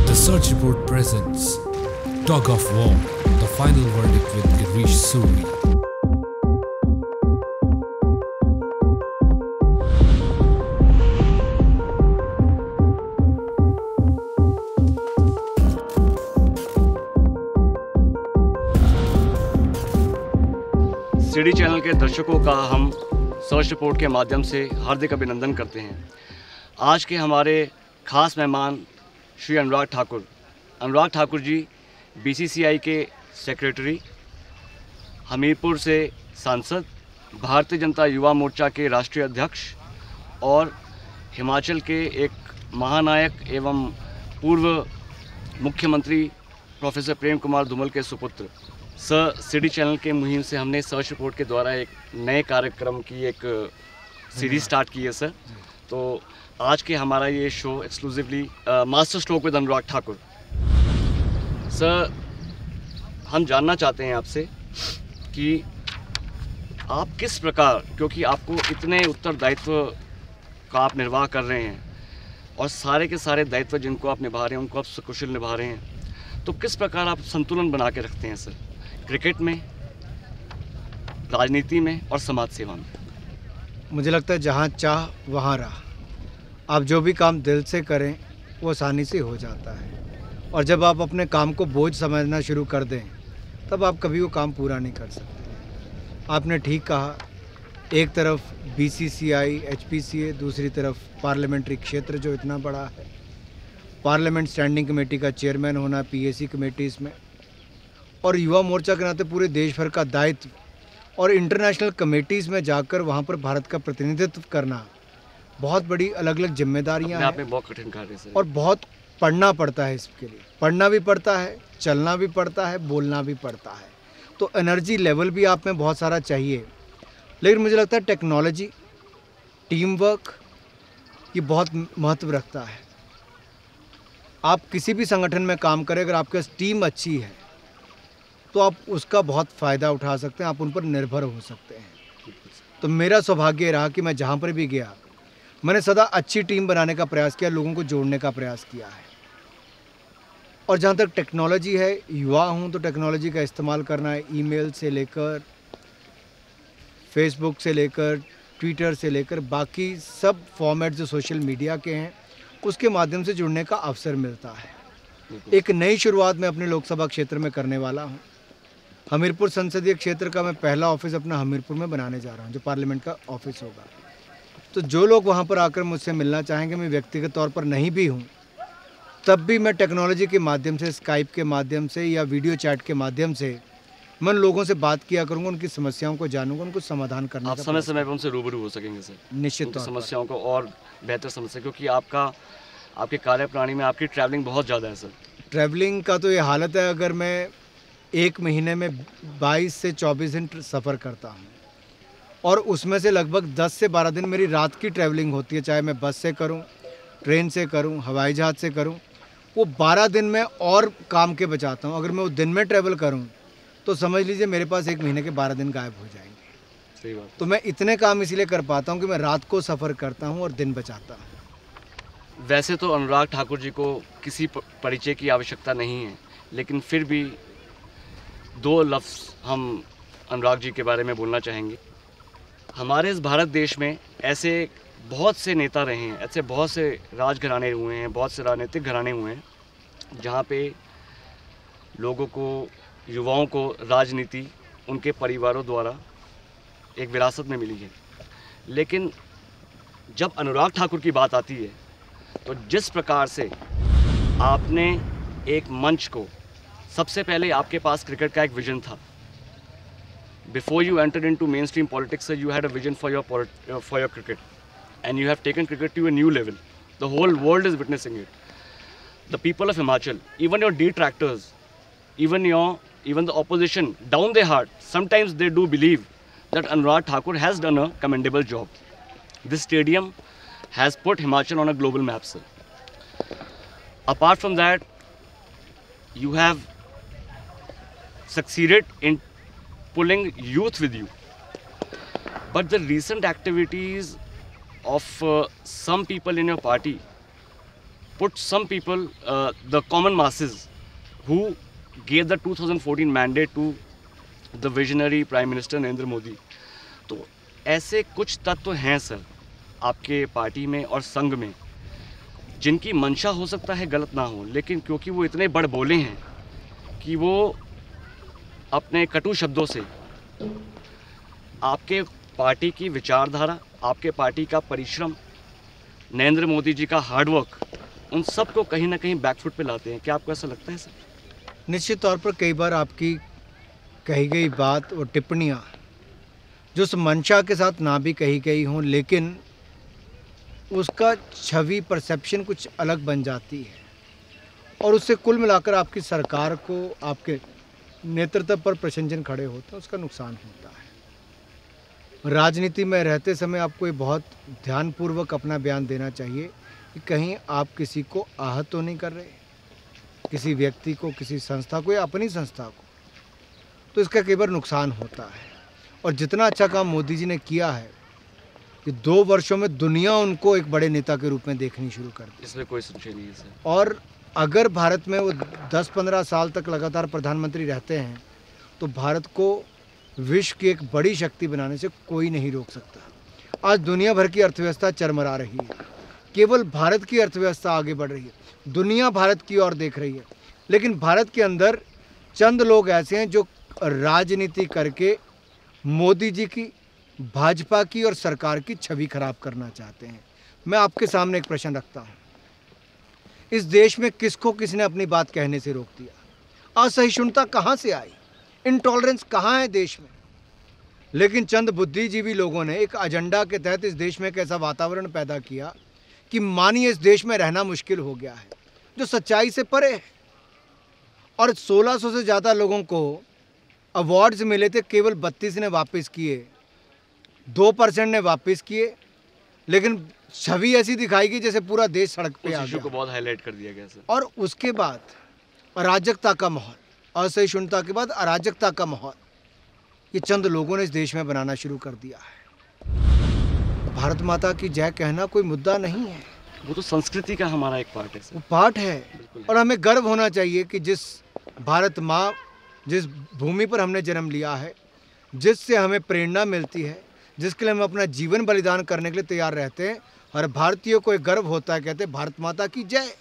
The Search Report presents Tug of War, the final verdict with Girish Suri. CD channel के दर्शकों का हम search report के माध्यम से हार्दिक अभिनंदन करते हैं। आज के हमारे खास मेहमान श्री अनुराग ठाकुर जी बीसीसीआई के सेक्रेटरी, हमीरपुर से सांसद, भारतीय जनता युवा मोर्चा के राष्ट्रीय अध्यक्ष और हिमाचल के एक महानायक एवं पूर्व मुख्यमंत्री प्रोफेसर प्रेम कुमार धूमल के सुपुत्र। सर, सीडी चैनल के मुहिम से हमने सर्च रिपोर्ट के द्वारा एक नए कार्यक्रम की एक सीरीज स्टार्ट की है सर। तो आज के हमारा ये show exclusively master stroke with Anurag Thakur. Sir, हम जानना चाहते हैं आपसे कि आप किस प्रकार, क्योंकि आपको इतने उत्तरदायित्व का आप निर्वाह कर रहे हैं और सारे के सारे दायित्व जिनको आप निभा रहे हैं उनको आप सकुशल निभा रहे हैं, तो किस प्रकार आप संतुलन बना के रखते हैं सर, क्रिकेट में, राजनीति में और समाज सेवा में? मुझे लगता है जहाँ चाह वहाँ राह। आप जो भी काम दिल से करें वो आसानी से हो जाता है, और जब आप अपने काम को बोझ समझना शुरू कर दें तब आप कभी वो काम पूरा नहीं कर सकते। आपने ठीक कहा, एक तरफ बीसीसीआई, एचपीसीए, दूसरी तरफ पार्लियामेंट्री क्षेत्र जो इतना बड़ा है, पार्लियामेंट स्टैंडिंग कमेटी का चेयरमैन होना, पीएसी कमेटीज़ में, और युवा मोर्चा के नाते पूरे देश भर का दायित्व और इंटरनेशनल कमेटीज़ में जाकर वहाँ पर भारत का प्रतिनिधित्व करना, बहुत बड़ी अलग अलग जिम्मेदारियाँ हैं। बहुत कठिन कार्य है और बहुत पढ़ना पड़ता है इसके लिए। पढ़ना भी पड़ता है, चलना भी पड़ता है, बोलना भी पड़ता है, तो एनर्जी लेवल भी आप में बहुत सारा चाहिए। लेकिन मुझे लगता है टेक्नोलॉजी, टीम वर्क ये बहुत महत्व रखता है। आप किसी भी संगठन में काम करें, अगर आपके पास टीम अच्छी है तो आप उसका बहुत फ़ायदा उठा सकते हैं, आप उन पर निर्भर हो सकते हैं। तो मेरा सौभाग्य रहा कि मैं जहाँ पर भी गया मैंने सदा अच्छी टीम बनाने का प्रयास किया, लोगों को जोड़ने का प्रयास किया है। और जहाँ तक टेक्नोलॉजी है, युवा हूँ तो टेक्नोलॉजी का इस्तेमाल करना है, ईमेल से लेकर, फेसबुक से लेकर, ट्विटर से लेकर, बाकी सब फॉर्मेट जो सोशल मीडिया के हैं उसके माध्यम से जुड़ने का अवसर मिलता है। एक नई शुरुआत मैं अपने लोकसभा क्षेत्र में करने वाला हूँ। हमीरपुर संसदीय क्षेत्र का मैं पहला ऑफिस अपना हमीरपुर में बनाने जा रहा हूँ, जो पार्लियामेंट का ऑफिस होगा। तो जो लोग वहाँ पर आकर मुझसे मिलना चाहेंगे, मैं व्यक्तिगत तौर पर नहीं भी हूँ तब भी मैं टेक्नोलॉजी के माध्यम से, स्काइप के माध्यम से या वीडियो चैट के माध्यम से मैं लोगों से बात किया करूँगा, उनकी समस्याओं को जानूंगा, उनको समाधान करना। आप समय समय पर उनसे रूबरू हो सकेंगे सर, निश्चित तौर पर समस्याओं को और बेहतर समझ सकें, क्योंकि आपके कार्यप्रणाली में आपकी ट्रैवलिंग बहुत ज़्यादा है सर। ट्रैवलिंग का तो ये हालत है, अगर मैं एक महीने में 22 से 24 दिन सफ़र करता हूँ और उसमें से लगभग 10 से 12 दिन मेरी रात की ट्रैवलिंग होती है, चाहे मैं बस से करूँ, ट्रेन से करूँ, हवाई जहाज़ से करूँ। वो 12 दिन में और काम के बचाता हूँ। अगर मैं वो दिन में ट्रैवल करूँ तो समझ लीजिए मेरे पास एक महीने के 12 दिन गायब हो जाएंगे। सही बात। तो मैं इतने काम इसलिए कर पाता हूँ कि मैं रात को सफ़र करता हूँ और दिन बचाता हूँ। वैसे तो अनुराग ठाकुर जी को किसी परिचय की आवश्यकता नहीं है, लेकिन फिर भी दो लफ्ज़ हम अनुराग जी के बारे में बोलना चाहेंगे। हमारे इस भारत देश में ऐसे बहुत से नेता रहे हैं, ऐसे बहुत से राजघराने हुए हैं, बहुत से राजनीतिक घराने हुए हैं, जहाँ पे लोगों को, युवाओं को राजनीति उनके परिवारों द्वारा एक विरासत में मिली है। लेकिन जब अनुराग ठाकुर की बात आती है तो जिस प्रकार से आपने एक मंच को, सबसे पहले आपके पास क्रिकेट का एक विजन था। Before you entered into mainstream politics, sir, you had a vision for your cricket, and you have taken cricket to a new level. The whole world is witnessing it. The people of Himachal, even your detractors, even the opposition, down their heart, sometimes they do believe that Anurag Thakur has done a commendable job. This stadium has put Himachal on a global map, sir. Apart from that, you have succeeded in pulling youth with you. But the recent activities of some people in your party put some people, the common masses, who gave the 2014 mandate to the visionary Prime Minister Narendra Modi. तो ऐसे कुछ तत्व हैं sir आपके party में और संघ में जिनकी मंशा हो सकता है गलत ना हो, लेकिन क्योंकि वो इतने बड़ बोले हैं कि वो अपने कटु शब्दों से आपके पार्टी की विचारधारा, आपके पार्टी का परिश्रम, नरेंद्र मोदी जी का हार्डवर्क, उन सब को कहीं ना कहीं बैकफुट पे लाते हैं। क्या आपको ऐसा लगता है सर? निश्चित तौर पर कई बार आपकी कही गई बात और टिप्पणियाँ जो उस मंशा के साथ ना भी कही गई हों, लेकिन उसका छवि परसेप्शन कुछ अलग बन जाती है और उससे कुल मिलाकर आपकी सरकार को, आपके नेतृत्व पर प्रशंसन खड़े होते हैं, उसका नुकसान होता है। राजनीति में रहते समय आपको ये बहुत ध्यानपूर्वक अपना बयान देना चाहिए कि कहीं आप किसी को आहत तो नहीं कर रहे, किसी व्यक्ति को, किसी संस्था को या अपनी संस्था को, तो इसका कई बार नुकसान होता है। और जितना अच्छा काम मोदी जी ने किया है कि 2 वर्षों में दुनिया उनको एक बड़े नेता के रूप में देखनी शुरू कर दी, इसमें कोई संशय नहीं है सर। और अगर भारत में वो 10-15 साल तक लगातार प्रधानमंत्री रहते हैं तो भारत को विश्व की एक बड़ी शक्ति बनाने से कोई नहीं रोक सकता। आज दुनिया भर की अर्थव्यवस्था चरमरा रही है, केवल भारत की अर्थव्यवस्था आगे बढ़ रही है, दुनिया भारत की ओर देख रही है, लेकिन भारत के अंदर चंद लोग ऐसे हैं जो राजनीति करके मोदी जी की, भाजपा की और सरकार की छवि खराब करना चाहते हैं। मैं आपके सामने एक प्रश्न रखता हूँ, इस देश में किसको किसने अपनी बात कहने से रोक दिया? असहिष्णुता कहाँ से आई? इंटॉलरेंस कहाँ है देश में? लेकिन चंद बुद्धिजीवी लोगों ने एक एजेंडा के तहत इस देश में एक ऐसा वातावरण पैदा किया कि मानिए इस देश में रहना मुश्किल हो गया है, जो सच्चाई से परे है। और 1600 से ज़्यादा लोगों को अवार्ड्स मिले थे, केवल 32 ने वापस किए, 2% ने वापस किए, लेकिन छवि ऐसी दिखाई गई जैसे पूरा देश सड़क पे आ गया। को बहुत हाईलाइट कर दिया गया सर। और उसके बाद अराजकता का माहौल, असहिष्णुता के बाद अराजकता का माहौल, ये चंद लोगों ने इस देश में बनाना शुरू कर दिया है। भारत माता की जय कहना कोई मुद्दा नहीं है, वो तो संस्कृति का हमारा एक पार्ट है सर। वो पार्ट है। और हमें गर्व होना चाहिए कि जिस भारत माँ, जिस भूमि पर हमने जन्म लिया है, जिससे हमें प्रेरणा मिलती है, जिसके लिए हम अपना जीवन बलिदान करने के लिए तैयार रहते हैं, हर भारतीय को एक गर्व होता है, कहते हैं भारत माता की जय।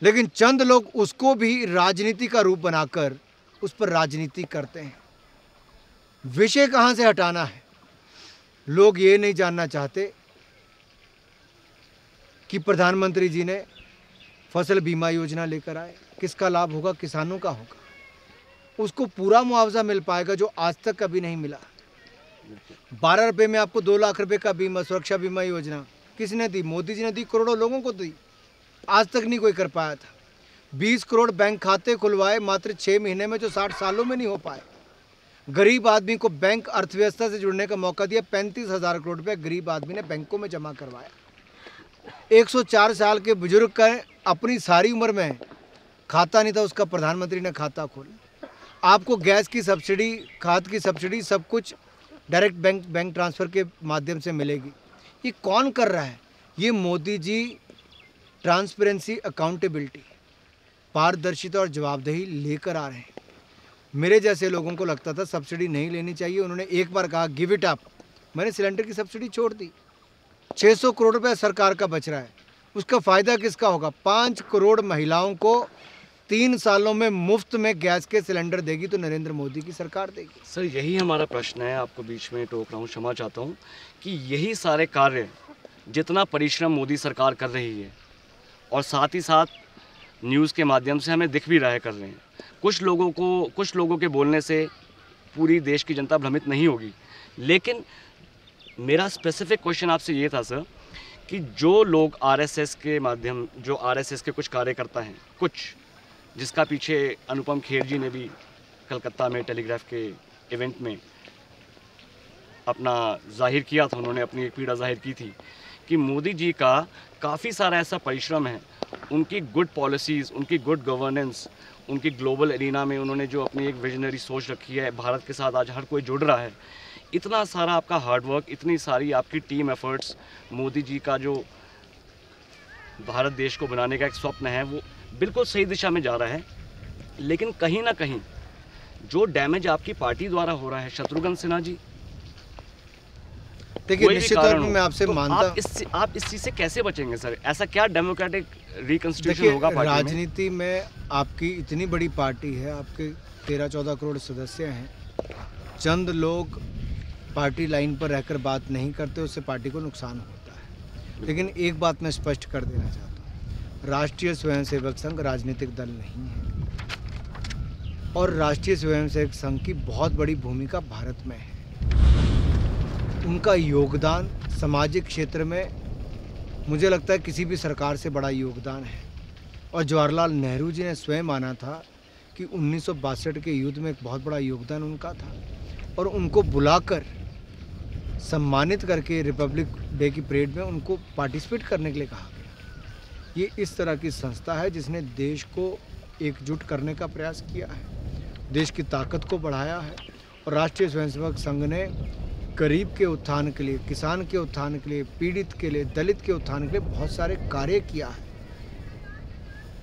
लेकिन चंद लोग उसको भी राजनीति का रूप बनाकर उस पर राजनीति करते हैं। विषय कहाँ से हटाना है? लोग ये नहीं जानना चाहते कि प्रधानमंत्री जी ने फसल बीमा योजना लेकर आए, किसका लाभ होगा? किसानों का होगा, उसको पूरा मुआवजा मिल पाएगा जो आज तक कभी नहीं मिला। 12 रुपये में आपको 2 लाख रुपए का बीमा, सुरक्षा बीमा योजना किसने दी? मोदी जी ने दी, करोड़ों लोगों को दी, आज तक नहीं कोई कर पाया था। 20 करोड़ बैंक खाते खुलवाए मात्र 6 महीने में, जो 60 सालों में नहीं हो पाए। गरीब आदमी को बैंक अर्थव्यवस्था से जुड़ने का मौका दिया, 35,000 करोड़ रुपये गरीब आदमी ने बैंकों में जमा करवाया। 104 साल के बुजुर्ग का अपनी सारी उम्र में खाता नहीं था, उसका प्रधानमंत्री ने खाता खोला। आपको गैस की सब्सिडी, खाद की सब्सिडी, सब कुछ डायरेक्ट बैंक ट्रांसफ़र के माध्यम से मिलेगी। ये कौन कर रहा है? ये मोदी जी ट्रांसपेरेंसी, अकाउंटेबिलिटी, पारदर्शिता और जवाबदेही लेकर आ रहे हैं। मेरे जैसे लोगों को लगता था सब्सिडी नहीं लेनी चाहिए, उन्होंने एक बार कहा गिव इट अप, मैंने सिलेंडर की सब्सिडी छोड़ दी। 600 करोड़ रुपये सरकार का बच रहा है, उसका फ़ायदा किसका होगा? 5 करोड़ महिलाओं को 3 सालों में मुफ्त में गैस के सिलेंडर देगी तो नरेंद्र मोदी की सरकार देगी। सर यही हमारा प्रश्न है, आपको बीच में टोक रहा हूँ, क्षमा चाहता हूँ, कि यही सारे कार्य, जितना परिश्रम मोदी सरकार कर रही है और साथ ही साथ न्यूज़ के माध्यम से हमें दिख भी रहा है कर रहे हैं। कुछ लोगों के बोलने से पूरी देश की जनता भ्रमित नहीं होगी, लेकिन मेरा स्पेसिफिक क्वेश्चन आपसे ये था सर कि जो लोग आरएसएस के माध्यम, जो आरएसएस के कुछ कार्यकर्ता हैं, कुछ जिसका पीछे अनुपम खेर जी ने भी कलकत्ता में टेलीग्राफ के इवेंट में अपना जाहिर किया था, उन्होंने अपनी एक पीड़ा जाहिर की थी कि मोदी जी का काफ़ी सारा ऐसा परिश्रम है, उनकी गुड पॉलिसीज़, उनकी गुड गवर्नेंस, उनकी ग्लोबल एरिना में उन्होंने जो अपनी एक विजनरी सोच रखी है, भारत के साथ आज हर कोई जुड़ रहा है। इतना सारा आपका हार्डवर्क, इतनी सारी आपकी टीम एफर्ट्स, मोदी जी का जो भारत देश को बनाने का एक स्वप्न है वो बिल्कुल सही दिशा में जा रहा है, लेकिन कहीं ना कहीं जो डैमेज आपकी पार्टी द्वारा हो रहा है शत्रुघ्न सिन्हा जी, देखिए निश्चित तौर पर मैं आपसे तो मानता, आप इस चीज़ से कैसे बचेंगे सर? ऐसा क्या डेमोक्रेटिक रिकंस्टिट्यूशन देखिए होगा पार्टी में? राजनीति में आपकी इतनी बड़ी पार्टी है, आपके 13-14 करोड़ सदस्य हैं, चंद लोग पार्टी लाइन पर रहकर बात नहीं करते, उससे पार्टी को नुकसान होता है। लेकिन एक बात मैं स्पष्ट कर देना चाहता हूँ, राष्ट्रीय स्वयंसेवक संघ राजनीतिक दल नहीं है और राष्ट्रीय स्वयंसेवक संघ की बहुत बड़ी भूमिका भारत में है। उनका योगदान सामाजिक क्षेत्र में मुझे लगता है किसी भी सरकार से बड़ा योगदान है और जवाहरलाल नेहरू जी ने स्वयं माना था कि 1962 के युद्ध में एक बहुत बड़ा योगदान उनका था और उनको बुलाकर सम्मानित करके रिपब्लिक डे की परेड में उनको पार्टिसिपेट करने के लिए कहा गया। ये इस तरह की संस्था है जिसने देश को एकजुट करने का प्रयास किया है, देश की ताकत को बढ़ाया है और राष्ट्रीय स्वयंसेवक संघ ने गरीब के उत्थान के लिए, किसान के उत्थान के लिए, पीड़ित के लिए, दलित के उत्थान के लिए बहुत सारे कार्य किया है।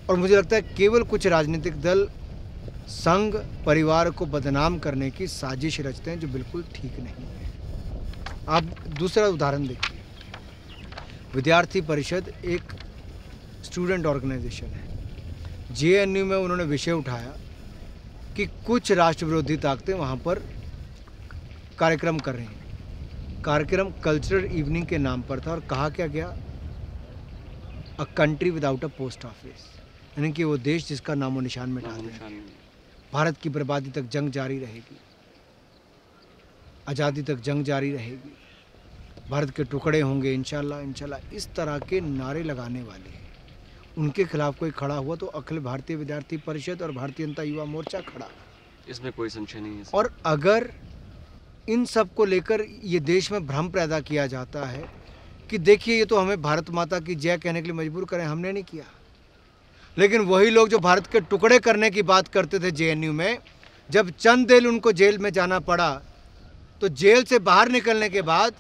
और मुझे लगता है केवल कुछ राजनीतिक दल संघ परिवार को बदनाम करने की साजिश रचते हैं, जो बिल्कुल ठीक नहीं है। आप दूसरा उदाहरण देखिए, विद्यार्थी परिषद एक स्टूडेंट ऑर्गेनाइजेशन है। जेएनयू में उन्होंने विषय उठाया कि कुछ राष्ट्र विरोधी ताकतें वहाँ पर कार्यक्रम कर रही हैं। कार्यक्रम कल्चरल इवनिंग के नाम पर था और कहा क्या गया, a country without a post office, यानी कि वो देश जिसका नामो निशान मिटा दिया। भारत की बर्बादी तक जंग जारी रहेगी, आज़ादी तक जंग जारी रहेगी, भारत के टुकड़े होंगे इंशाल्लाह इंशाल्लाह, इस तरह के नारे लगाने वाले हैं। उनके खिलाफ कोई खड़ा हुआ तो अखिल भारतीय विद्यार्थी परिषद और भारतीय जनता युवा मोर्चा खड़ा, इसमें कोई संशय नहीं है। और अगर इन सब को लेकर ये देश में भ्रम पैदा किया जाता है कि देखिए ये तो हमें भारत माता की जय कहने के लिए मजबूर करें, हमने नहीं किया। लेकिन वही लोग जो भारत के टुकड़े करने की बात करते थे जेएनयू में, जब चंद दिन उनको जेल में जाना पड़ा तो जेल से बाहर निकलने के बाद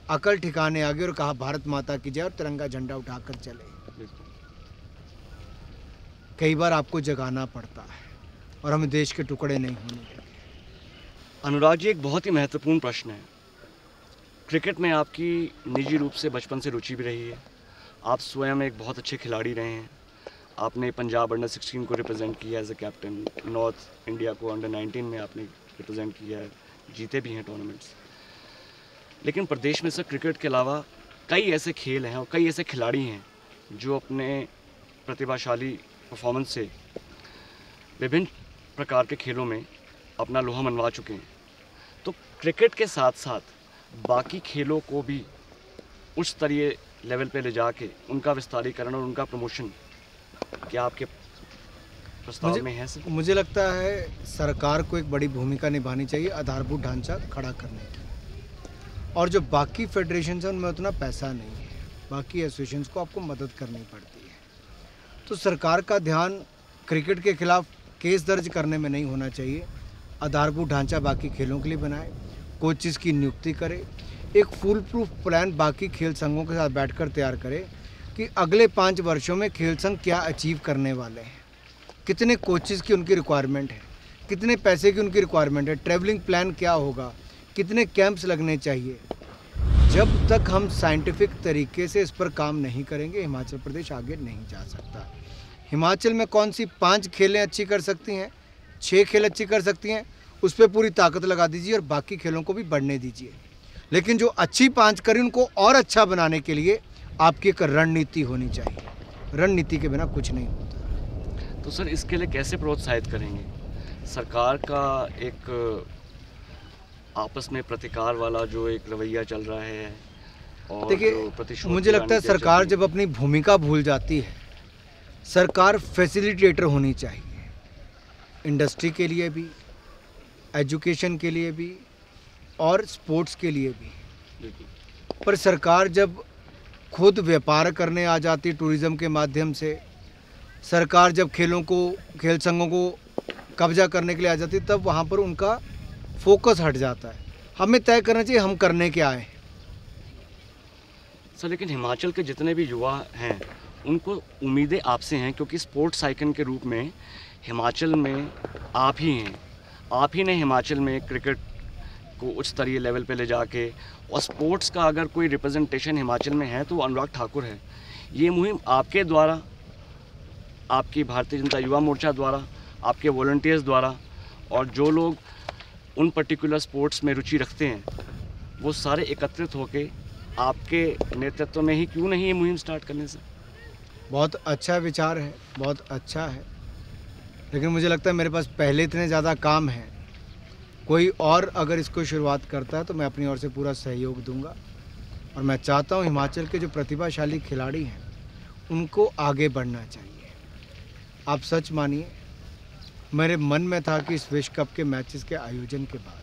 अकल ठिकाने आ गई और कहा भारत माता की जय और तिरंगा झंडा उठाकर चले। कई बार आपको जगाना पड़ता है और हमें देश के टुकड़े नहीं होने देंगे। अनुराग जी, एक बहुत ही महत्वपूर्ण प्रश्न है। क्रिकेट में आपकी निजी रूप से बचपन से रुचि भी रही है, आप स्वयं एक बहुत अच्छे खिलाड़ी रहे हैं। आपने पंजाब अंडर 16 को रिप्रेजेंट किया as a captain, north India को अंडर 19 में आपने रिप्रेजेंट किया है, जीते भी हैं टूर्नामेंट्स। लेकिन प्रदेश में से क्रिकेट के अलावा कई ऐसे खेल हैं और कई ऐसे खिलाड़ी हैं जो अपने प्रतिभाशाली परफॉर्मेंस से विभिन्न प्रकार के खेलों में अपना लोहा मनवा चुके हैं। तो क्रिकेट के साथ साथ बाकी खेलों को भी उच्च स्तरीय लेवल पे ले जाके उनका विस्तारीकरण और उनका प्रमोशन क्या आपके प्रस्ताव में है सर? मुझे लगता है सरकार को एक बड़ी भूमिका निभानी चाहिए आधारभूत ढांचा खड़ा करने की, और जो बाकी फेडरेशन है उनमें उतना पैसा नहीं है, बाकी एसोसिएशंस को आपको मदद करनी पड़ती है। तो सरकार का ध्यान क्रिकेट के खिलाफ केस दर्ज करने में नहीं होना चाहिए, आधारभूत ढांचा बाकी खेलों के लिए बनाए, कोचेस की नियुक्ति करे, एक फुल प्रूफ प्लान बाकी खेल संघों के साथ बैठकर तैयार करे कि अगले 5 वर्षों में खेल संघ क्या अचीव करने वाले हैं, कितने कोचेस की उनकी रिक्वायरमेंट है, कितने पैसे की उनकी रिक्वायरमेंट है, ट्रैवलिंग प्लान क्या होगा, कितने कैंप्स लगने चाहिए। जब तक हम साइंटिफिक तरीके से इस पर काम नहीं करेंगे हिमाचल प्रदेश आगे नहीं जा सकता। हिमाचल में कौन सी 5 खेलें अच्छी कर सकती हैं, 6 खेल अच्छी कर सकती हैं, उस पर पूरी ताकत लगा दीजिए और बाकी खेलों को भी बढ़ने दीजिए। लेकिन जो अच्छी 5 करें उनको और अच्छा बनाने के लिए आपकी एक रणनीति होनी चाहिए, रणनीति के बिना कुछ नहीं होता। तो सर इसके लिए कैसे प्रोत्साहित करेंगे? सरकार का एक आपस में प्रतिकार वाला जो एक रवैया चल रहा है और देखिए मुझे लगता है सरकार जब अपनी भूमिका भूल जाती है, सरकार फैसिलिटेटर होनी चाहिए, इंडस्ट्री के लिए भी, एजुकेशन के लिए भी और स्पोर्ट्स के लिए भी। पर सरकार जब खुद व्यापार करने आ जाती टूरिज़्म के माध्यम से, सरकार जब खेलों को, खेल संघों को कब्जा करने के लिए आ जाती है, तब वहाँ पर उनका फोकस हट जाता है। हमें तय करना चाहिए हम करने क्या आए सर। लेकिन हिमाचल के जितने भी युवा हैं उनको उम्मीदें आपसे हैं, क्योंकि स्पोर्ट्स आइकन के रूप में हिमाचल में आप ही हैं। आप ही ने हिमाचल में क्रिकेट को उच्च स्तरीय लेवल पे ले जाके, और स्पोर्ट्स का अगर कोई रिप्रेजेंटेशन हिमाचल में है तो वो अनुराग ठाकुर है। ये मुहिम आपके द्वारा, आपकी भारतीय जनता युवा मोर्चा द्वारा, आपके वॉलंटियर्स द्वारा, और जो लोग उन पर्टिकुलर स्पोर्ट्स में रुचि रखते हैं वो सारे एकत्रित होके आपके नेतृत्व में ही क्यों नहीं ये मुहिम स्टार्ट करने से। बहुत अच्छा विचार है, बहुत अच्छा है, लेकिन मुझे लगता है मेरे पास पहले इतने ज़्यादा काम हैं। कोई और अगर इसको शुरुआत करता है तो मैं अपनी ओर से पूरा सहयोग दूंगा, और मैं चाहता हूं हिमाचल के जो प्रतिभाशाली खिलाड़ी हैं उनको आगे बढ़ना चाहिए। आप सच मानिए, मेरे मन में था कि इस विश्व कप के मैचेस के आयोजन के बाद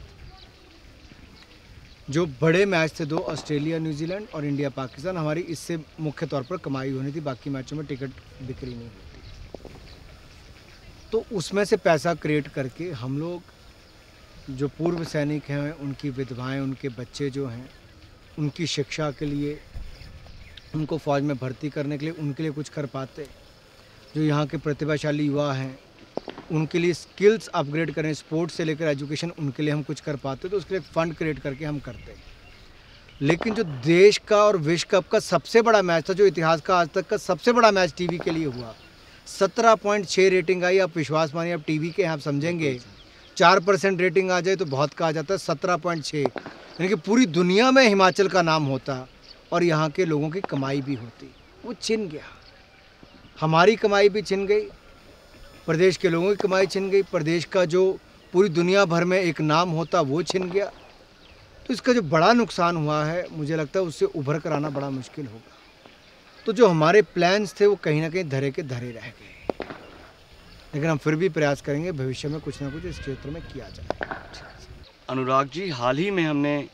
जो बड़े मैच थे, 2 ऑस्ट्रेलिया न्यूजीलैंड और इंडिया पाकिस्तान, हमारी इससे मुख्य तौर पर कमाई होनी थी, बाकी मैचों में टिकट बिक्री नहीं होती। तो उसमें से पैसा क्रिएट करके हम लोग जो पूर्व सैनिक हैं, उनकी विधवाएं, उनके बच्चे जो हैं, उनकी शिक्षा के लिए, उनको फ़ौज में भर्ती करने के लिए, उनके लिए कुछ कर पाते। जो यहाँ के प्रतिभाशाली युवा हैं उनके लिए स्किल्स अपग्रेड करें, स्पोर्ट्स से लेकर एजुकेशन, उनके लिए हम कुछ कर पाते तो उसके लिए फ़ंड क्रिएट करके हम करते हैं। लेकिन जो देश का और विश्व कप का सबसे बड़ा मैच था, जो इतिहास का आज तक का सबसे बड़ा मैच टीवी के लिए हुआ, 17.6 रेटिंग आई। आप विश्वास मानिए, आप टीवी के आप समझेंगे 4% रेटिंग आ जाए तो बहुत कहा जाता है। 17.6 यानी कि पूरी दुनिया में हिमाचल का नाम होता और यहाँ के लोगों की कमाई भी होती। वो छिन गया, हमारी कमाई भी छिन गई, प्रदेश के लोगों की कमाई छिन गई, प्रदेश का जो पूरी दुनिया भर में एक नाम होता वो छिन गया। तो इसका जो बड़ा नुकसान हुआ है, मुझे लगता है उससे उभर कर आना बड़ा मुश्किल होगा। तो जो हमारे प्लान्स थे वो कहीं ना कहीं धरे के धरे रह गए, लेकिन हम फिर भी प्रयास करेंगे भविष्य में कुछ ना कुछ इस क्षेत्र में किया जाए। अनुराग जी, हाल ही में हमने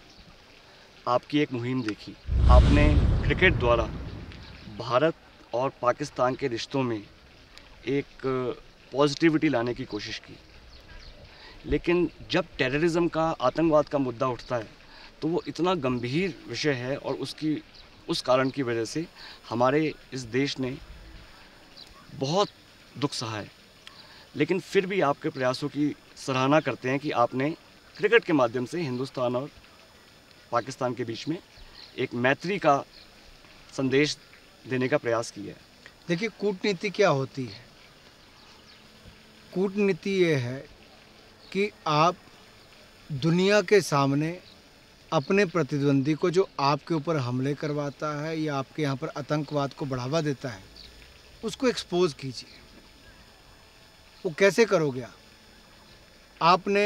आपकी एक मुहिम देखी। आपने क्रिकेट द्वारा भारत और पाकिस्तान के रिश्तों में एक पॉजिटिविटी लाने की कोशिश की, लेकिन जब टेररिज्म का, आतंकवाद का मुद्दा उठता है तो वो इतना गंभीर विषय है, और उस कारण की वजह से हमारे इस देश ने बहुत दुख सहा है। लेकिन फिर भी आपके प्रयासों की सराहना करते हैं कि आपने क्रिकेट के माध्यम से हिंदुस्तान और पाकिस्तान के बीच में एक मैत्री का संदेश देने का प्रयास किया है। देखिए, कूटनीति क्या होती है? कूटनीति ये है कि आप दुनिया के सामने अपने प्रतिद्वंदी को, जो आपके ऊपर हमले करवाता है या आपके यहाँ पर आतंकवाद को बढ़ावा देता है, उसको एक्सपोज कीजिए। वो कैसे करोगे आपने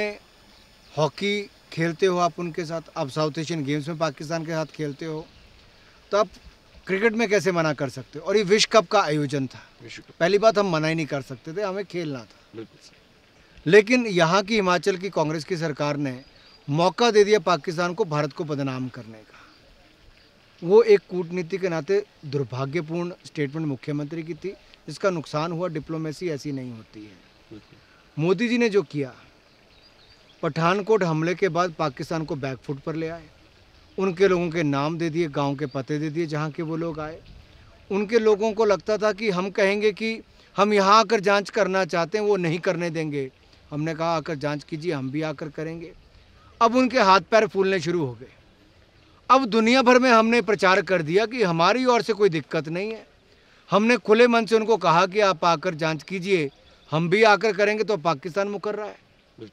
हॉकी खेलते हो, आप उनके साथ, आप साउथ एशियन गेम्स में पाकिस्तान के साथ खेलते हो, तो आप क्रिकेट में कैसे मना कर सकते हो? और ये विश्व कप का आयोजन था, पहली बात हम मना ही नहीं कर सकते थे, हमें खेलना था। लेकिन यहाँ की हिमाचल की कांग्रेस की सरकार ने मौका दे दिया पाकिस्तान को भारत को बदनाम करने का। वो एक कूटनीति के नाते दुर्भाग्यपूर्ण स्टेटमेंट मुख्यमंत्री की थी, जिसका नुकसान हुआ। डिप्लोमेसी ऐसी नहीं होती है। मोदी जी ने जो किया, पठानकोट हमले के बाद पाकिस्तान को बैकफुट पर ले आए, उनके लोगों के नाम दे दिए, गांव के पते दे दिए जहां के वो लोग आए। उनके लोगों को लगता था कि हम कहेंगे कि हम यहाँ आकर जांच करना चाहते हैं, वो नहीं करने देंगे। हमने कहा आकर जांच कीजिए, हम भी आकर करेंगे। अब उनके हाथ पैर फूलने शुरू हो गए। अब दुनिया भर में हमने प्रचार कर दिया कि हमारी ओर से कोई दिक्कत नहीं है। हमने खुले मन से उनको कहा कि आप आकर जांच कीजिए, हम भी आकर करेंगे, तो पाकिस्तान मुकर रहा है।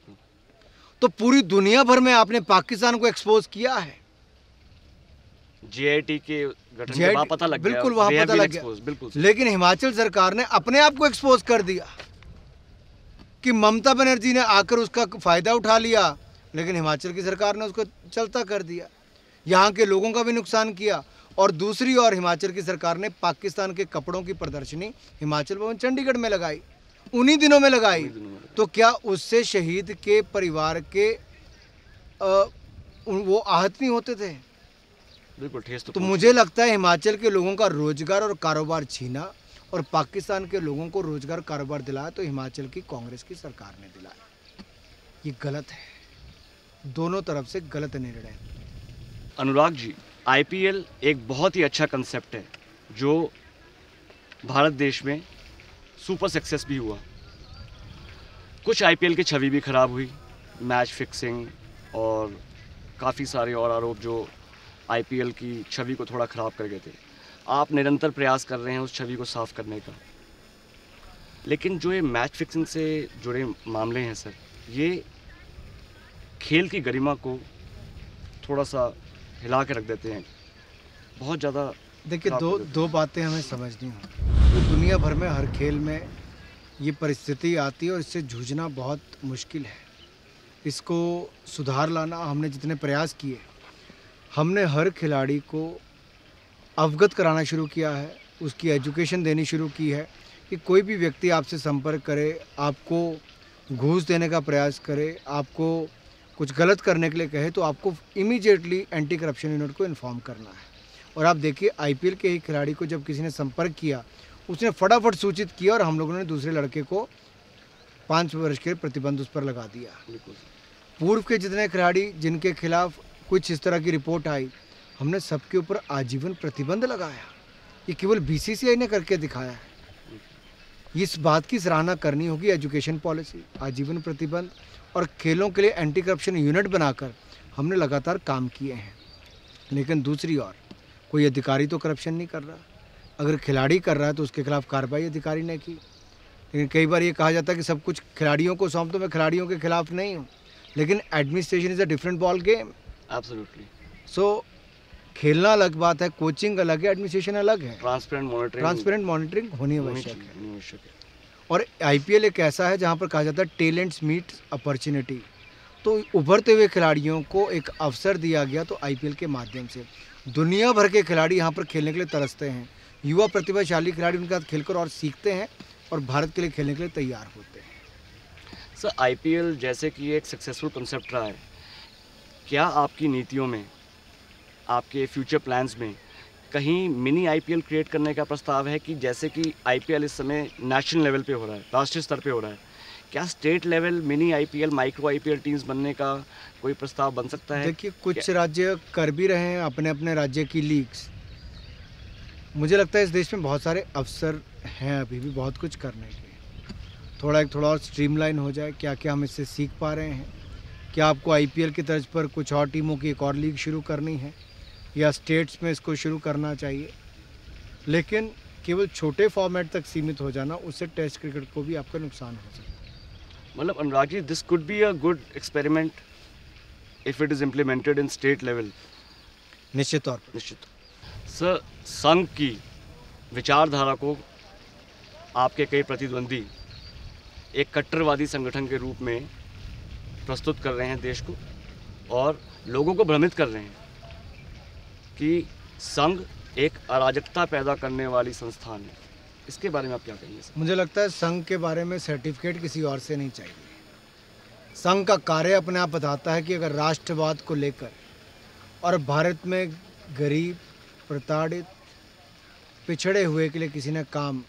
तो पूरी दुनिया भर में आपने पाकिस्तान को एक्सपोज किया है। JIT के गठन के बाद पता लग गया, बिल्कुल वहाँ पता लग गया, बिल्कुल। लेकिन हिमाचल सरकार ने अपने आप को एक्सपोज कर दिया कि ममता बनर्जी ने आकर उसका फ़ायदा उठा लिया, लेकिन हिमाचल की सरकार ने उसको चलता कर दिया, यहाँ के लोगों का भी नुकसान किया। और दूसरी ओर हिमाचल की सरकार ने पाकिस्तान के कपड़ों की प्रदर्शनी हिमाचल भवन चंडीगढ़ में लगाई, उन्हीं दिनों में लगाई। तो क्या उससे शहीद के परिवार के वो आहत नहीं होते थे? बिल्कुल ठेस तो मुझे लगता है हिमाचल के लोगों का रोजगार और कारोबार छीना और पाकिस्तान के लोगों को रोजगार कारोबार दिलाया तो हिमाचल की कांग्रेस की सरकार ने दिलाया। ये गलत है, दोनों तरफ से गलत निर्णय। अनुराग जी, IPL एक बहुत ही अच्छा कंसेप्ट है जो भारत देश में सुपर सक्सेस भी हुआ। कुछ आईपीएल की छवि भी खराब हुई, मैच फिक्सिंग और काफ़ी सारे और आरोप जो आईपीएल की छवि को थोड़ा ख़राब कर गए थे। आप निरंतर प्रयास कर रहे हैं उस छवि को साफ़ करने का, लेकिन जो ये मैच फिक्सिंग से जुड़े मामले हैं सर, ये खेल की गरिमा को थोड़ा सा हिला के रख देते हैं। बहुत ज़्यादा देखिए, खराब दो कर देते दो बातें हमें समझनी हों। तो दुनिया भर में हर खेल में ये परिस्थिति आती है और इससे जूझना बहुत मुश्किल है। इसको सुधार लाना हमने जितने प्रयास किए, हमने हर खिलाड़ी को अवगत कराना शुरू किया है, उसकी एजुकेशन देनी शुरू की है कि कोई भी व्यक्ति आपसे संपर्क करे, आपको घूस देने का प्रयास करे, आपको कुछ गलत करने के लिए कहे, तो आपको इमीडिएटली एंटी करप्शन यूनिट को इन्फॉर्म करना है। और आप देखिए, आईपीएल के ही खिलाड़ी को जब किसी ने संपर्क किया, उसने फटाफट सूचित किया और हम लोगों ने दूसरे लड़के को 5 वर्ष के प्रतिबंध उस पर लगा दिया। बिल्कुल। पूर्व के जितने खिलाड़ी जिनके खिलाफ कुछ इस तरह की रिपोर्ट आई, हमने सबके ऊपर आजीवन प्रतिबंध लगाया। ये केवल बीसीसीआई ने करके दिखाया है। इस बात की सराहना करनी होगी। एजुकेशन पॉलिसी, आजीवन प्रतिबंध और खेलों के लिए एंटी करप्शन यूनिट बनाकर हमने लगातार काम किए हैं। लेकिन दूसरी ओर कोई अधिकारी तो करप्शन नहीं कर रहा। अगर खिलाड़ी कर रहा है तो उसके खिलाफ कार्रवाई अधिकारी ने की। लेकिन कई बार ये कहा जाता है कि सब कुछ खिलाड़ियों को सौंप दो। मैं खिलाड़ियों के खिलाफ नहीं हूँ, लेकिन administration is a different ball game. Absolutely. So खेलना अलग बात है, कोचिंग अलग है, एडमिनिस्ट्रेशन अलग है। ट्रांसपेरेंट मॉनिटरिंग होनी आवश्यक है। और आईपीएल एक ऐसा है जहाँ पर कहा जाता है टैलेंट्स मीट अपॉर्चुनिटी। तो उभरते हुए खिलाड़ियों को एक अवसर दिया गया, तो आईपीएल के माध्यम से दुनिया भर के खिलाड़ी यहाँ पर खेलने के लिए तरसते हैं। युवा प्रतिभाशाली खिलाड़ी उनके साथ खेलकर और सीखते हैं और भारत के लिए खेलने के लिए तैयार होते हैं। सर, आईपीएल जैसे कि एक सक्सेसफुल कंसेप्ट रहा है, क्या आपकी नीतियों में, आपके फ्यूचर प्लान्स में कहीं मिनी आईपीएल क्रिएट करने का प्रस्ताव है कि जैसे कि आईपीएल इस समय नेशनल लेवल पे हो रहा है, राष्ट्रीय स्तर पे हो रहा है, क्या state level mini IPL, micro IPL teams बनने का कोई प्रस्ताव बन सकता है? देखिए, कुछ राज्य कर भी रहे हैं अपने अपने राज्य की लीग्स। मुझे लगता है इस देश में बहुत सारे अवसर हैं अभी भी बहुत कुछ करने के। थोड़ा और स्ट्रीमलाइन हो जाए, क्या क्या हम इससे सीख पा रहे हैं। क्या आपको आईपीएल की तर्ज पर कुछ और टीमों की एक और लीग शुरू करनी है या स्टेट्स में इसको शुरू करना चाहिए। लेकिन केवल छोटे फॉर्मेट तक सीमित हो जाना, उससे टेस्ट क्रिकेट को भी आपका नुकसान हो सकता है। मतलब Anurag ji, this could be a good experiment if it is implemented in state level. निश्चित तौर पर। निश्चित। सर, संघ की विचारधारा को आपके कई प्रतिद्वंदी एक कट्टरवादी संगठन के रूप में प्रस्तुत कर रहे हैं देश को, और लोगों को भ्रमित कर रहे हैं कि संघ एक अराजकता पैदा करने वाली संस्थान है। इसके बारे में आप क्या कहेंगे सर? मुझे लगता है संघ के बारे में सर्टिफिकेट किसी और से नहीं चाहिए। संघ का कार्य अपने आप बताता है कि अगर राष्ट्रवाद को लेकर और भारत में गरीब, प्रताड़ित, पिछड़े हुए के लिए किसी ने काम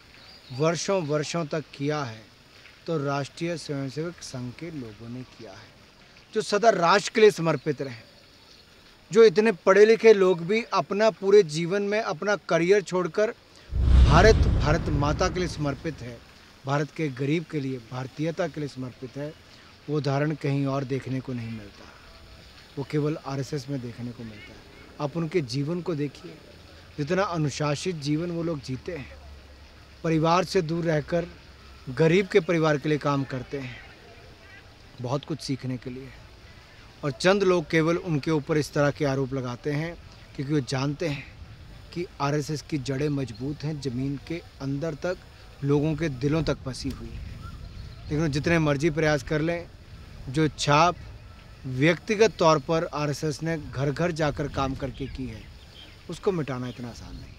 वर्षों वर्षों तक किया है, तो राष्ट्रीय स्वयंसेवक संघ के लोगों ने किया है, जो सदा राष्ट्र के लिए समर्पित रहे। जो इतने पढ़े लिखे लोग भी अपना पूरे जीवन में अपना करियर छोड़कर भारत माता के लिए समर्पित है, भारत के गरीब के लिए, भारतीयता के लिए समर्पित है, वो उदाहरण कहीं और देखने को नहीं मिलता। वो केवल आरएसएस में देखने को मिलता है। आप उनके जीवन को देखिए, जितना अनुशासित जीवन वो लोग जीते हैं, परिवार से दूर रहकर गरीब के परिवार के लिए काम करते हैं, बहुत कुछ सीखने के लिए। और चंद लोग केवल उनके ऊपर इस तरह के आरोप लगाते हैं क्योंकि वो जानते हैं कि आरएसएस की जड़ें मजबूत हैं, ज़मीन के अंदर तक, लोगों के दिलों तक फंसी हुई है। लेकिन जितने मर्जी प्रयास कर लें, जो छाप व्यक्तिगत तौर पर आरएसएस ने घर घर जाकर काम करके की है, उसको मिटाना इतना आसान नहीं।